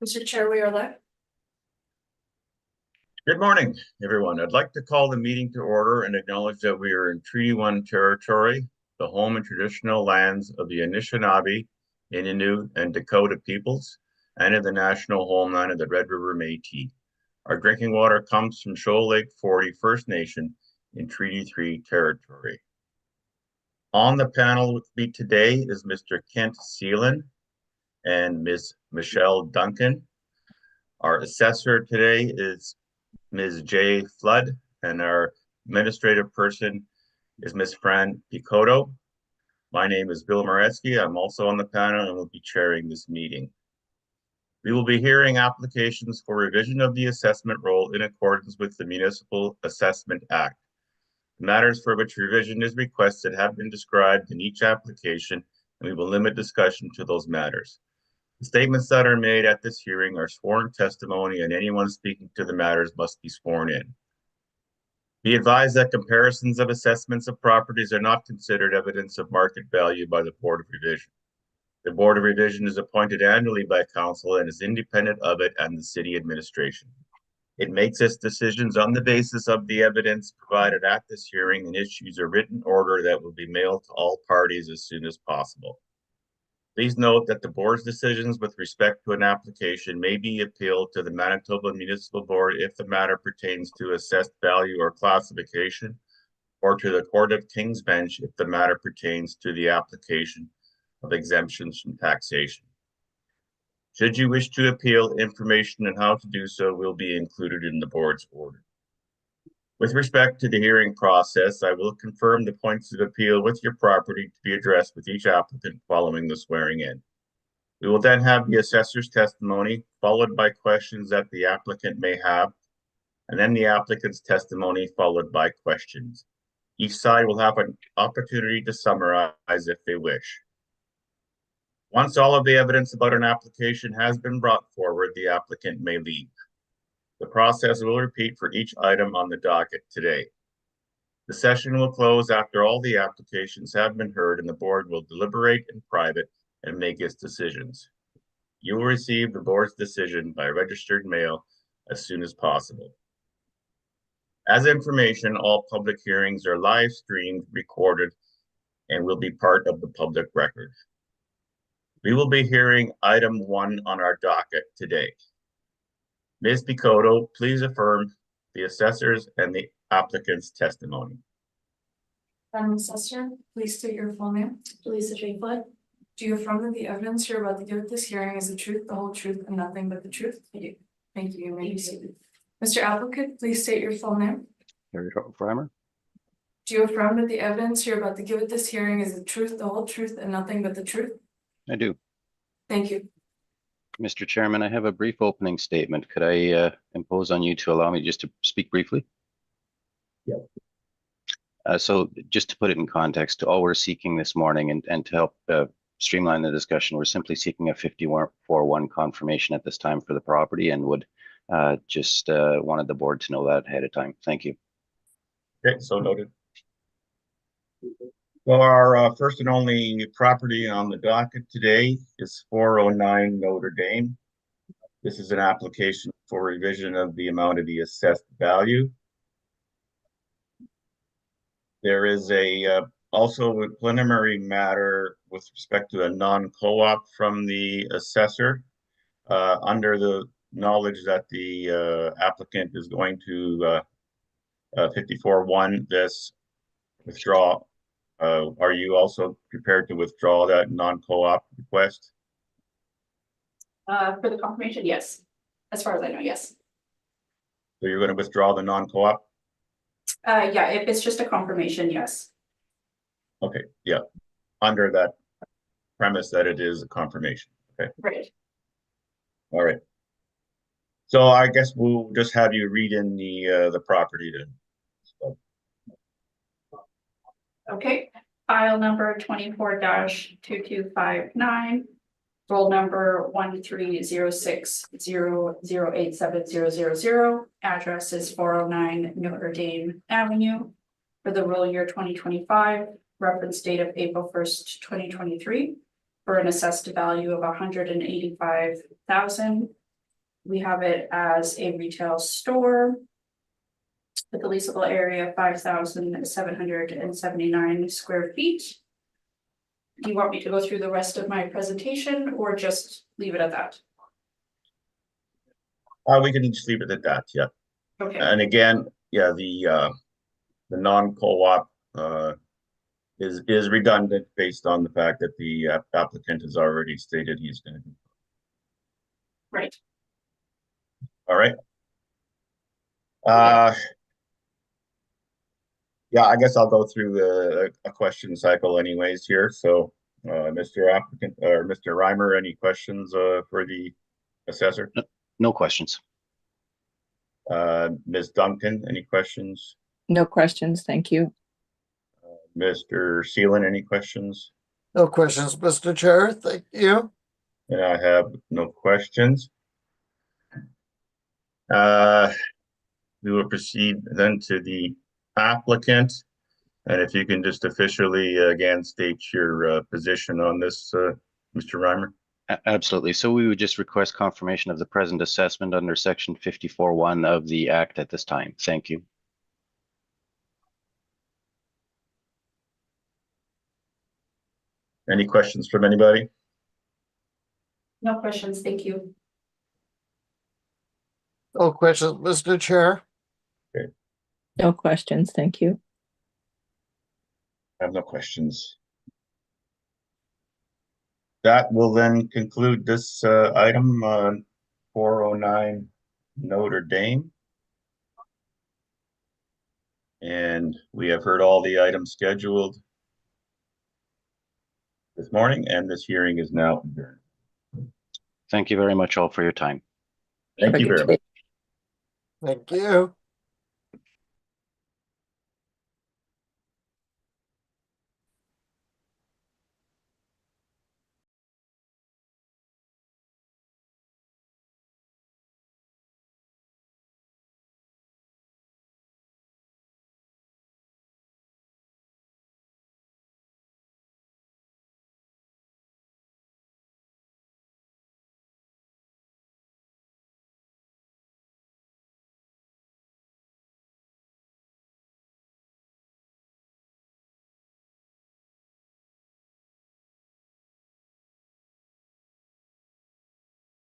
Mr. Chair, we are live. Good morning, everyone. I'd like to call the meeting to order and acknowledge that we are in Treaty 1 territory, the home and traditional lands of the Anishinaabe, Innu, and Dakota peoples, and in the national homeland of the Red River Métis. Our drinking water comes from Shoal Lake 40 First Nation in Treaty 3 territory. On the panel with me today is Mr. Kent Seelan and Ms. Michelle Duncan. Our assessor today is Ms. J. Flood, and our administrative person is Ms. Fran Picotto. My name is Bill Moretsky. I'm also on the panel and will be chairing this meeting. We will be hearing applications for revision of the assessment roll in accordance with the Municipal Assessment Act. The matters for which revision is requested have been described in each application, and we will limit discussion to those matters. The statements that are made at this hearing are sworn testimony, and anyone speaking to the matters must be sworn in. Be advised that comparisons of assessments of properties are not considered evidence of market value by the Board of Revision. The Board of Revision is appointed annually by Council and is independent of it and the City Administration. It makes its decisions on the basis of the evidence provided at this hearing and issues a written order that will be mailed to all parties as soon as possible. Please note that the board's decisions with respect to an application may be appealed to the Manitoba Municipal Board if the matter pertains to assessed value or classification, or to the Court of King's Bench if the matter pertains to the application of exemptions from taxation. Should you wish to appeal, information on how to do so will be included in the board's order. With respect to the hearing process, I will confirm the points of appeal with your property to be addressed with each applicant following the swearing in. We will then have the assessor's testimony, followed by questions that the applicant may have, and then the applicant's testimony, followed by questions. Each side will have an opportunity to summarize if they wish. Once all of the evidence about an application has been brought forward, the applicant may leave. The process will repeat for each item on the docket today. The session will close after all the applications have been heard, and the board will deliberate in private and make its decisions. You will receive the board's decision by registered mail as soon as possible. As information, all public hearings are live streamed, recorded, and will be part of the public record. We will be hearing item 1 on our docket today. Ms. Picotto, please affirm the assessor's and the applicant's testimony. Madam Assessor, please state your full name. Lisa J. Flood. Do you affirm that the evidence you're about to give at this hearing is the truth, the whole truth, and nothing but the truth? Thank you. Thank you. You may be seated. Mr. Applicant, please state your full name. Harry Farmer. Do you affirm that the evidence you're about to give at this hearing is the truth, the whole truth, and nothing but the truth? I do. Thank you. Mr. Chairman, I have a brief opening statement. Could I impose on you to allow me just to speak briefly? Yeah. So just to put it in context, all we're seeking this morning and to help streamline the discussion, we're simply seeking a 54-1 confirmation at this time for the property, and would just wanted the board to know that ahead of time. Thank you. Okay, so noted. Well, our first and only property on the docket today is 409 Notre Dame. This is an application for revision of the amount of the assessed value. There is also a preliminary matter with respect to a non-co-op from the assessor, under the knowledge that the applicant is going to 54-1 this withdraw. Are you also prepared to withdraw that non-co-op request? For the confirmation, yes. As far as I know, yes. So you're going to withdraw the non-co-op? Yeah, if it's just a confirmation, yes. Okay, yeah. Under that premise that it is a confirmation. Okay. Right. All right. So I guess we'll just have you read in the property then. So. Okay. File number 24-2259. Roll number 13060087000. Address is 409 Notre Dame Avenue for the roll year 2025. Reference date of April 1st, 2023, for an assessed value of $185,000. We have it as a retail store with a leasable area of 5,779 square feet. Do you want me to go through the rest of my presentation or just leave it at that? We can just leave it at that, yeah. Okay, And again, yeah, the non-co-op is redundant based on the fact that the applicant has already stated he's going to. right. All right. Yeah, I guess I'll go through a question cycle anyways here. So, Mr. Applicant or Mr. Reimer, any questions for the assessor? No questions. Ms. Duncan, any questions? No questions, thank you. Mr. Seelan, any questions? No questions, Mr. Chair. Thank you. And I have no questions. We will proceed then to the applicant. And if you can just officially again state your position on this, Mr. Reimer. Absolutely. So we would just request confirmation of the present assessment under section 54(1) of the Act at this time. Thank you. Any questions from anybody? No questions, thank you. No questions, Mr. Chair. No questions, thank you. I have no questions. That will then conclude this item on 409 Notre Dame. And we have heard all the items scheduled this morning, and this hearing is now adjourned. Thank you very much all for your time. Thank you very much. Thank you.